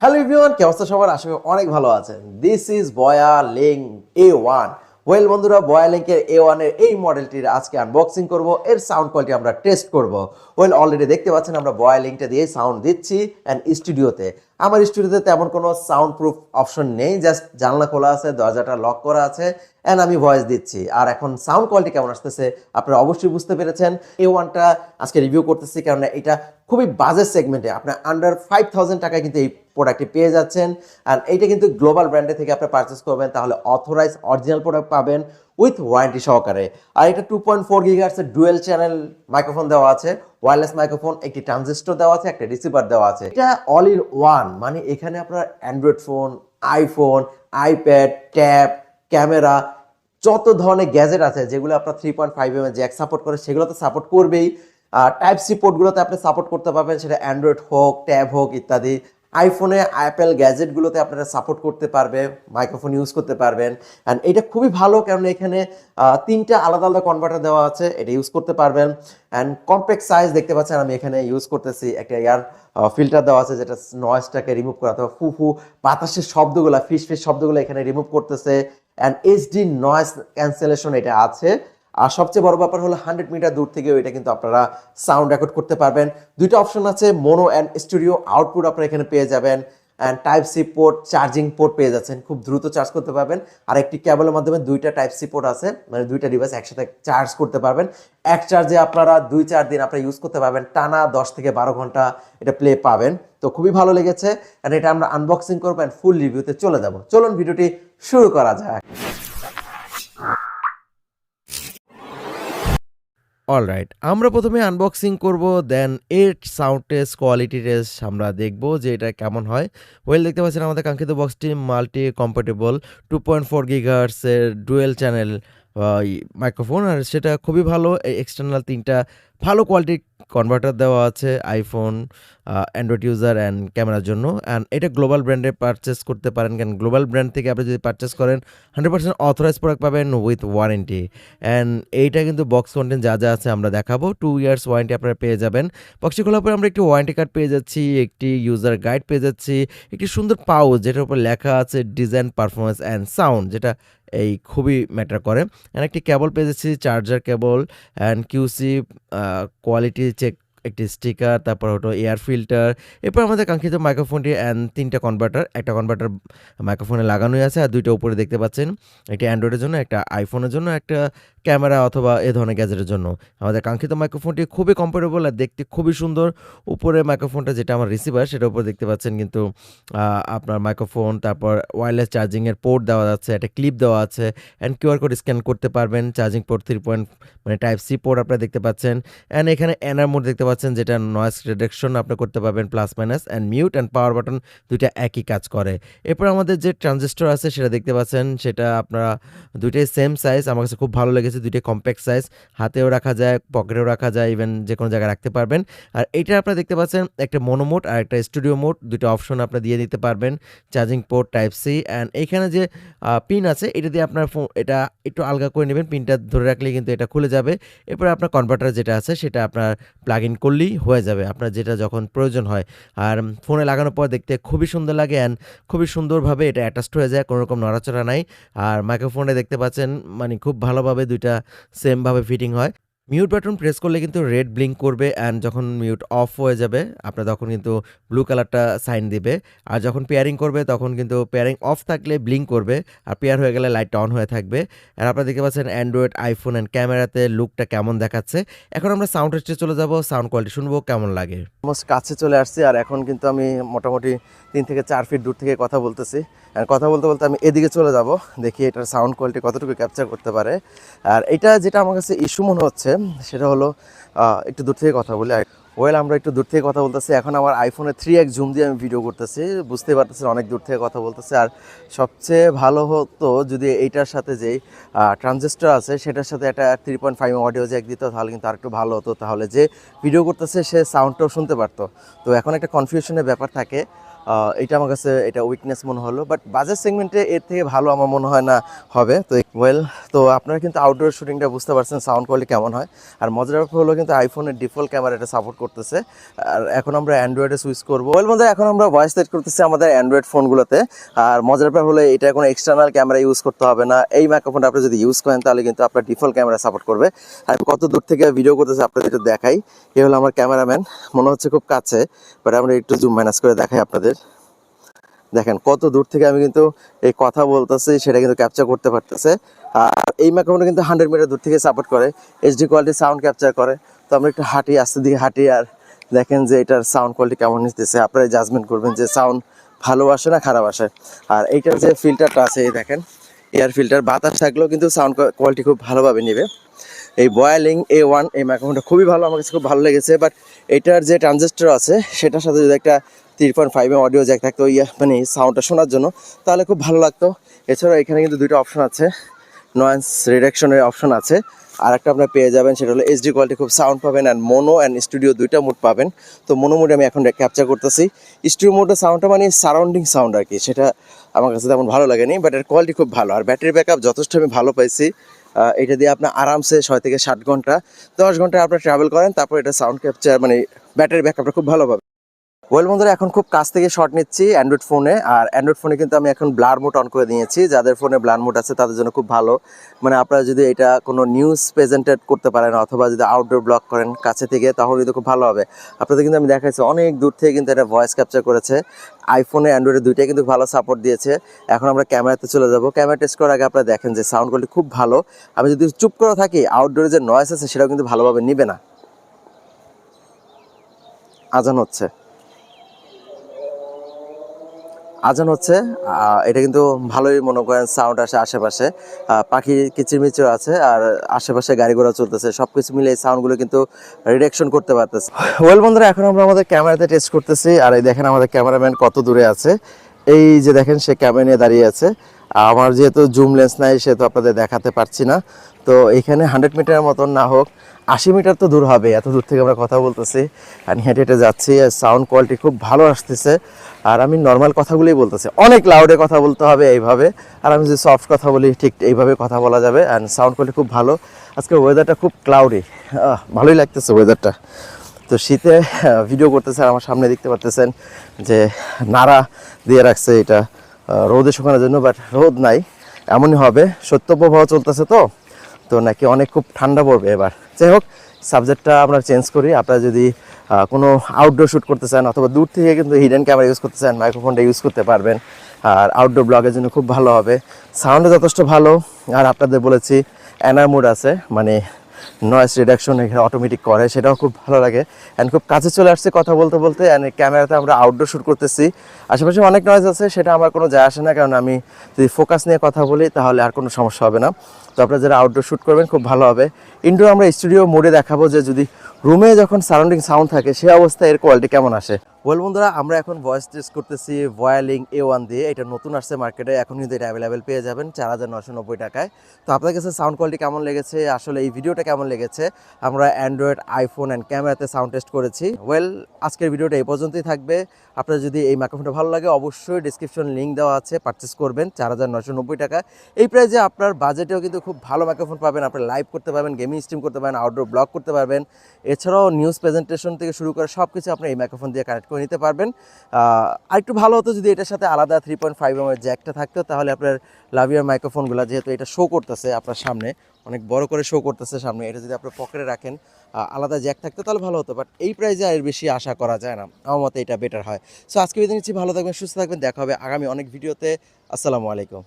Hello everyone, কি অবস্থা সবার? আশা করি অনেক ভালো আছেন। This is বয়ালিঙ্ক A1। ওয়েল বন্ধুরা, বয়ালিঙ্কের A1 এর এই মডেলটির আজকে আনবক্সিং করব। এর সাউন্ড কোয়ালিটি আমরা টেস্ট করব। ওয়েল অলরেডি দেখতে পাচ্ছেন আমরা বয়ালিঙ্কটা দিয়ে সাউন্ড দিচ্ছি অ্যান্ড স্টুডিওতে। আমার স্টুডিওতে তেমন কোনো সাউন্ড প্রুফ অপশন নেই, জাস্ট জানলা খোলা আছে, দরজাটা লক করা আছে অ্যান্ড আমি ভয়েস দিচ্ছি। আর এখন সাউন্ড কোয়ালিটি কেমন আসতেছে আপনারা অবশ্যই বুঝতে পেরেছেন। A1টা আজকে রিভিউ করতেছি, কারণ এটা খুবই বাজেট সেগমেন্টে আপনার আন্ডার 5000 টাকায় কিন্তু এই প্রোডাক্টটি পেয়ে যাচ্ছেন। আর এইটা কিন্তু গ্লোবাল ব্র্যান্ডে থেকে আপনি পারচেস করবেন, তাহলে অথরাইজ অরিজিনাল প্রোডাক্ট পাবেন উইথ ওয়ারেন্টি সহকারে। আর এটা 2.4 গিগাহার্টজের ডুয়েল চ্যানেল মাইক্রোফোন দেওয়া আছে, ওয়্যারলেস মাইক্রোফোন, একটি ট্রানজিস্টর দেওয়া আছে, একটা রিসিভার দেওয়া আছে। এটা অল ইন ওয়ান, মানে এখানে আপনার Android phone, iPhone, iPad, tab, camera, যত ধরনের গ্যাজেট আছে যেগুলো আপনার 3.5mm জ্যাক সাপোর্ট করে সেগুলো তো সাপোর্ট করবেই। টাইপ সি পোর্টগুলোতে আপনি সাপোর্ট করতে পারবেন, সেটা অ্যান্ড্রয়েড হোক, ট্যাব হোক ইত্যাদি। আইফোনে অ্যাপেল গ্যাজেটগুলোতে আপনারা সাপোর্ট করতে পারবে, মাইক্রোফোন ইউজ করতে পারবেন। অ্যান্ড এটা খুবই ভালো, কারণ এখানে তিনটা আলাদা আলাদা কনভার্টার দেওয়া আছে, এটা ইউজ করতে পারবেন। অ্যান্ড কম্প্যাক্ট সাইজ দেখতে পাচ্ছেন আমি এখানে ইউজ করতেছি। একটা এয়ার ফিল্টার দেওয়া আছে যেটা নয়েজটাকে রিমুভ করে, অথবা ফু বাতাসের শব্দগুলো, ফিস শব্দগুলো এখানে রিমুভ করতেছে। অ্যান্ড এইচডি নয়েজ ক্যান্সেলেশন এটা আছে। আর সবচেয়ে বড় ব্যাপার হলো 100 মিটার দূর থেকেও এটা কিন্তু আপনারা সাউন্ড রেকর্ড করতে পারবেন। দুইটা অপশন আছে, মোনো অ্যান্ড স্টুডিও। আউটপুট আপনারা এখানে পেয়ে যাবেন and type C port, charging port পেয়ে যাচ্ছেন, খুব দ্রুত চার্জ করতে পারবেন। আর একটি কেবলের মাধ্যমে দুইটা টাইপ সি পোর্ট আছে, মানে দুইটা ডিভাইস একসাথে চার্জ করতে পারবেন। এক চার্জে আপনারা 2-4 দিন আপনারা ইউজ করতে পারবেন, টানা 10 থেকে 12 ঘন্টা এটা প্লে পাবেন। তো খুবই ভালো লেগেছে। অ্যান্ড এটা আমরা আনবক্সিং করবো অ্যান্ড ফুল রিভিউতে চলে যাব। চলুন ভিডিওটি শুরু করা যায়। অলরাইট, আমরা প্রথমে আনবক্সিং করব, দেন এর সাউন্ড টেস্ট, কোয়ালিটি টেস্ট আমরা দেখব যে এটা কেমন হয়। ওয়েল দেখতে পাচ্ছেন আমাদের কাঙ্ক্ষিত বক্সটি মাল্টি কম্প্যাটেবল 2.4 গিগাহার্টজের ডুয়েল চ্যানেল মাইক্রোফোন, আর সেটা খুবই ভালো। এক্সটার্নাল তিনটা ভালো কোয়ালিটির কনভার্টার দেওয়া আছে আইফোন, অ্যান্ড্রয়েড ইউজার অ্যান্ড ক্যামেরার জন্য। অ্যান্ড এটা গ্লোবাল ব্র্যান্ডে পারচেস করতে পারেন, কারণ গ্লোবাল ব্র্যান্ড থেকে আপনি যদি পারচেস করেন 100% অথরাইজ প্রোডাক্ট পাবেন উইথ ওয়ারেন্টি। অ্যান্ড এইটা কিন্তু বক্স কন্টেন্ট যা যা আছে আমরা দেখাবো। 2 ইয়ার্স ওয়ারেন্টি আপনারা পেয়ে যাবেন। বক্সটি খোলার পরে আমরা একটি ওয়ারেন্টি কার্ড পেয়ে যাচ্ছি, একটি ইউজার গাইড পেয়ে যাচ্ছি, একটি সুন্দর পাউচ যেটার উপর লেখা আছে ডিজাইন, পারফরমেন্স অ্যান্ড সাউন্ড, যেটা এই খুবই ম্যাটার করে। অ্যান্ড একটি কেবল পেয়ে যাচ্ছি, charger cable and QC quality check, একটি স্টিকার, তারপর হলো এয়ার ফিল্টার। এরপর আমাদের কাঙ্ক্ষিত মাইক্রোফোনটি অ্যান্ড তিনটা কনভার্টার, একটা কনভার্টার মাইক্রোফোনে লাগানোই আছে, আর দুইটা উপরে দেখতে পাচ্ছেন, একটি অ্যান্ড্রয়েডের জন্য, একটা আইফোনের জন্য, একটা ক্যামেরা অথবা এ ধরনের গ্যাজেটের জন্য। আমাদের কাঙ্ক্ষিত মাইক্রোফোনটি খুবই কমফোর্টেবল আর দেখতে খুবই সুন্দর। উপরে মাইক্রোফোনটা যেটা আমার রিসিভার, সেটার উপর দেখতে পাচ্ছেন কিন্তু আপনার মাইক্রোফোন, তারপর ওয়্যারলেস চার্জিংয়ের পোর্ট দেওয়া যাচ্ছে, একটা ক্লিপ দেওয়া আছে অ্যান্ড কিউআর কোড স্ক্যান করতে পারবেন। চার্জিং পোর্ট 3 মানে টাইপ সি পোর্ট আপনারা দেখতে পাচ্ছেন। অ্যান্ড এখানে এনআর মোড দেখতে পাচ্ছেন, যেটা নয়েজ রিডাকশন আপনি করতে পারবেন, plus minus and mute and power button দুইটা একই কাজ করে। এরপর আমাদের যে ট্রানজিস্টর আছে সেটা দেখতে পাচ্ছেন, সেটা আপনারা দুইটাই সেম সাইজ, আমার কাছে খুব ভালো লেগেছে। দুইটাই কম্প্যাক্ট সাইজ, হাতেও রাখা যায়, পকেটেও রাখা যায়, ইভেন যে কোনো জায়গায় রাখতে পারবেন। আর এইটা আপনারা দেখতে পাচ্ছেন একটা মোনো মোড আর একটা স্টুডিও মোড, দুটো অপশন আপনি দিয়ে দিতে পারবেন। Charging port type C, and এইখানে যে পিন আছে এটা দিয়ে আপনার এটা একটু আলগা করে নেবেন, পিনটা ধরে রাখলে কিন্তু এটা খুলে যাবে। এরপরে আপনার কনভার্টার যেটা আছে সেটা আপনার প্লাগ ইন করলেই হয়ে যাবে, আপনার যেটা যখন প্রয়োজন হয়। আর ফোনে লাগানোর পর দেখতে খুবই সুন্দর লাগে অ্যান্ড খুবই সুন্দরভাবে এটা অ্যাটাচড হয়ে যায়, কোনো রকম নড়াচড়া নাই। আর মাইক্রোফোনে দেখতে পাচ্ছেন মানে খুব ভালোভাবে দুইটা সেমভাবে ফিটিং হয়। মিউট বাটন প্রেস করলে কিন্তু রেড ব্লিঙ্ক করবে, অ্যান্ড যখন মিউট অফ হয়ে যাবে আপনার তখন কিন্তু ব্লু কালারটা সাইন দিবে। আর যখন পেয়ারিং করবে তখন কিন্তু পেয়ারিং অফ থাকলে ব্লিঙ্ক করবে, আর পেয়ার হয়ে গেলে লাইটটা অন হয়ে থাকবে। আর আপনারা দেখতে পাচ্ছেন অ্যান্ড্রয়েড, আইফোন অ্যান্ড ক্যামেরাতে লুকটা কেমন দেখাচ্ছে। এখন আমরা সাউন্ড টেস্টে চলে যাব, সাউন্ড কোয়ালিটি শুনবো কেমন লাগে। অলমোস্ট কাছে চলে আসছি, আর এখন কিন্তু আমি মোটামুটি 3 থেকে 4 ফিট দূর থেকে কথা বলতেছি। আর কথা বলতে বলতে আমি এদিকে চলে যাব, দেখি এটার সাউন্ড কোয়ালিটি কতটুকু ক্যাপচার করতে পারে। আর এটা যেটা আমার কাছে ইস্যু মনে হচ্ছে সেটা হলো একটু দূর থেকে কথা বলি। ওয়েল, আমরা একটু দূর থেকে কথা বলতেছি। এখন আমার আইফোনে 3x জুম দিয়ে আমি ভিডিও করতেছি, বুঝতেই পারতেছি অনেক দূর থেকে কথা বলতেছে। আর সবচেয়ে ভালো হতো যদি এইটার সাথে যেই ট্রানজিস্টর আছে সেটার সাথে একটা 3.5 অডিও জ্যাক দিত, তাহলে কিন্তু আরেকটু ভালো হতো, তাহলে যে ভিডিও করতেছে সে সাউন্ডটাও শুনতে পারতো। তো এখন একটা কনফিউশনের ব্যাপার থাকে, এটা আমার কাছে এটা উইকনেস মনে হলো। বাট বাজেট সেগমেন্টে এর থেকে ভালো আমার মনে হয় না হবে। তো ওয়েল, তো আপনারা কিন্তু আউটডোর শুটিংটা বুঝতে পারছেন সাউন্ড কোয়ালিটি কেমন হয়। আর মজার ব্যাপার হলো কিন্তু আইফোনের ডিফল্ট ক্যামেরা এটা সাপোর্ট করতেছে। আর এখন আমরা অ্যান্ড্রয়েডে সুইচ করবো। ওয়েল বন্ধুরা, এখন আমরা ভয়েস সেট করতেছি আমাদের অ্যান্ড্রয়েড ফোনগুলোতে। আর মজার ব্যাপার হলো এটা কোনো এক্সটার্নাল ক্যামেরা ইউজ করতে হবে না। এই মাইক্রোফোনটা আপনি যদি ইউজ করেন তাহলে কিন্তু আপনার ডিফল্ট ক্যামেরা সাপোর্ট করবে। আর কত দূর থেকে ভিডিও করতেছে আপনাদের একটু দেখাই। এ হলো আমার ক্যামেরাম্যান, মনে হচ্ছে খুব কাছে, বাট আমরা একটু জুম ম্যানেজ করে দেখাই আপনাদের। দেখেন কত দূর থেকে আমি কিন্তু এই কথা বলতেছি সেটা কিন্তু ক্যাপচার করতে পারতেছে। আর এই মাইক্রোফোনটা কিন্তু 100 মিটার দূর থেকে সাপোর্ট করে, এইচডি কোয়ালিটি সাউন্ড ক্যাপচার করে। তো আমরা একটু হাঁটি, আস্তে দিকে হাঁটি, আর দেখেন যে এটার সাউন্ড কোয়ালিটি কেমন নিতেছে। আপনারা জাজমেন্ট করবেন যে সাউন্ড ভালো আসে না খারাপ আসে। আর এইটার যে ফিল্টারটা আছে, এই দেখেন এয়ার ফিল্টার, বাতাস থাকলেও কিন্তু সাউন্ড কোয়ালিটি খুব ভালোভাবে নেবে। এই বয়ালিং A1 এই মাইক্রোফোনটা খুবই ভালো, আমার কাছে খুব ভালো লেগেছে। বাট এটার যে ট্রানজিস্টর আছে সেটার সাথে যদি একটা 3.5 অডিও জ্যাক থাকতো, মানে সাউন্ডটা শোনার জন্য, তাহলে খুব ভালো লাগতো। এছাড়াও এখানে কিন্তু দুটো অপশন আছে, নয়েজ রিডাকশনের অপশন আছে। আর একটা আপনার পেয়ে যাবেন, সেটা হলো এইচডি কোয়ালিটি খুব সাউন্ড পাবেন, অ্যান্ড মোনো অ্যান্ড স্টুডিও দুইটা মোড পাবেন। তো মোনো মোডে আমি এখন ক্যাপচার করতেছি। স্টুডিও মোডের সাউন্ডটা মানে সারাউন্ডিং সাউন্ড আর কি, সেটা আমার কাছে তেমন ভালো লাগেনি, বাট এর কোয়ালিটি খুব ভালো। আর ব্যাটারি ব্যাকআপ যথেষ্ট আমি ভালো পাইছি। এটা দিয়ে আপনার আরামসে 6 থেকে 7 ঘন্টা, 10 ঘন্টায় আপনার ট্রাভেল করেন, তারপর এটা সাউন্ড ক্যাপচার মানে ব্যাটারি ব্যাকআপটা খুব ভালো পাবে। ওয়েল বন্ধুরা, এখন খুব কাছ থেকে শট নিচ্ছি অ্যান্ড্রয়েড ফোনে। আর অ্যান্ড্রয়েড ফোনে কিন্তু আমি এখন ব্লার মোড অন করে দিয়েছি। যাদের ফোনে ব্লার মোড আছে তাদের জন্য খুব ভালো। মানে আপনারা যদি এটা কোনো নিউজ প্রেজেন্টেড করতে পারেন অথবা যদি আউটডোর ব্লগ করেন কাছে থেকে, তাহলে কিন্তু খুব ভালো হবে। আপনাদের কিন্তু আমি দেখাচ্ছি অনেক দূর থেকে কিন্তু এটা ভয়েস ক্যাপচার করেছে। আইফোনে অ্যান্ড্রয়েডে দুইটাই কিন্তু ভালো সাপোর্ট দিয়েছে। এখন আমরা ক্যামেরাতে চলে যাব। ক্যামেরা টেস্ট করার আগে আপনারা দেখেন যে সাউন্ড কোয়ালিটি খুব ভালো। আমি যদি চুপ করে থাকি, আউটডোরে যে নয়েজ আছে সেটাও কিন্তু ভালোভাবে নিবে না। আজান হচ্ছে, আজান হচ্ছে, এটা কিন্তু ভালোই মনে করেন সাউন্ড আসে আশেপাশে। পাখি কিচিরমিচির আছে, আর আশেপাশে গাড়ি ঘোড়া চলতেছে, সব কিছু মিলে এই সাউন্ডগুলো কিন্তু রিডাকশন করতে পারতেছে। ওয়েল বন্ধুরা, এখন আমরা আমাদের ক্যামেরাতে টেস্ট করতেছি। আর এই দেখেন আমাদের ক্যামেরাম্যান কত দূরে আছে। এই যে দেখেন সে ক্যামেরা নিয়ে দাঁড়িয়ে আছে। আমার যেহেতু জুম লেন্স নাই সেহেতু আপনাদের দেখাতে পারছি না। তো এখানে 100 মিটারের মতন না হোক 80 মিটার তো দূর হবে, এত দূর থেকে আমরা কথা বলতেছি আর হেঁটে হেঁটে যাচ্ছি। আর সাউন্ড কোয়ালিটি খুব ভালো আসতেছে। আর আমি নর্মাল কথাগুলোই বলতেছি, অনেক লাউডে কথা বলতে হবে এইভাবে। আর আমি যদি সফট কথা বলি ঠিক এইভাবে কথা বলা যাবে। অ্যান্ড সাউন্ড কোয়ালিটি খুব ভালো। আজকে ওয়েদারটা খুব ক্লাউডি, ভালোই লাগতেছে ওয়েদারটা। তো শীতে ভিডিও করতেছে, আর আমার সামনে দেখতে পারতেছেন যে নাড়া দিয়ে রাখছে এটা রোদে শুকানোর জন্য, বাট রোদ নাই, এমনই হবে। শৈত্যপ্রবাহ চলতেছে তো তো নাকি অনেক খুব ঠান্ডা পড়বে এবার। যাই হোক, সাবজেক্টটা আমরা চেঞ্জ করি। আপনারা যদি কোনো আউটডোর শ্যুট করতে চান অথবা দূর থেকে কিন্তু হিডেন ক্যামেরা ইউজ করতে চান, মাইক্রোফোনটা ইউজ করতে পারবেন। আর আউটডোর ব্লগের জন্য খুব ভালো হবে। সাউন্ডও যথেষ্ট ভালো। আর আপনাদের বলেছি অ্যানার মোড আছে, মানে নয়েজ রিডাকশন এখানে অটোমেটিক করে, সেটাও খুব ভালো লাগে। অ্যান্ড খুব কাছে চলে আসছে কথা বলতে বলতে। অ্যান্ড ক্যামেরাতে আমরা আউটডোর শ্যুট করতেছি, আশেপাশে অনেক নয়েজ আছে, সেটা আমার কোনো যায় আসে না, কারণ আমি যদি ফোকাস নিয়ে কথা বলি তাহলে আর কোনো সমস্যা হবে না। তো আপনারা যারা আউটডোর শ্যুট করবেন খুব ভালো হবে। ইনডোর আমরা স্টুডিও মোডে দেখাবো যে যদি রুমে যখন সারাউন্ডিং সাউন্ড থাকে সে অবস্থায় এর কোয়ালিটি কেমন আসে। ওয়েল বন্ধুরা, আমরা এখন ভয়েস টেস্ট করতেছি BOYALINK A1 দিয়ে। এটা নতুন আসছে মার্কেটে, এখন কিন্তু এটা অ্যাভেলেবেল পেয়ে যাবেন 4990 টাকায়। তো আপনার কাছে সাউন্ড কোয়ালিটি কেমন লেগেছে, আসলে এই ভিডিওটা কেমন লেগেছে? আমরা অ্যান্ড্রয়েড, আইফোন অ্যান্ড ক্যামেরাতে সাউন্ড টেস্ট করেছি। ওয়েল, আজকের ভিডিওটা এই পর্যন্তই থাকবে। আপনার যদি এই মাইক্রোফোনটা ভালো লাগে অবশ্যই ডিসক্রিপশন লিঙ্ক দেওয়া আছে, পারচেস করবেন 4990 টাকা। এই প্রাইসে আপনার বাজেটেও কিন্তু খুব ভালো মাইক্রোফোন পাবেন। আপনি লাইভ করতে পারবেন, গেমিং স্ট্রিম করতে পারবেন, আউটডোর ব্লগ করতে পারবেন। এছাড়াও নিউজ প্রেজেন্টেশন থেকে শুরু করে সব কিছু আপনি এই মাইক্রোফোন দিয়ে কানেক্ট করে নিতে পারবেন। আরেকটু ভালো হতো যদি এটার সাথে আলাদা 3.5 এর জ্যাকটা থাকতো, তাহলে আপনার লাভিয়ার মাইক্রোফোনগুলো যেহেতু এটা শো করতেছে আপনার সামনে, অনেক বড় করে শো করতেছে সামনে, এটা যদি আপনার পকেটে রাখেন আলাদা জ্যাক থাকতো তাহলে ভালো হতো। বাট এই প্রাইসে আর বেশি আশা করা যায় না, আমার মতে এটা বেটার হয়। সো আজকে বিদায় নিচ্ছি, ভালো থাকবেন, সুস্থ থাকবেন, দেখা হবে আগামী অনেক ভিডিওতে। আসসালামু আলাইকুম।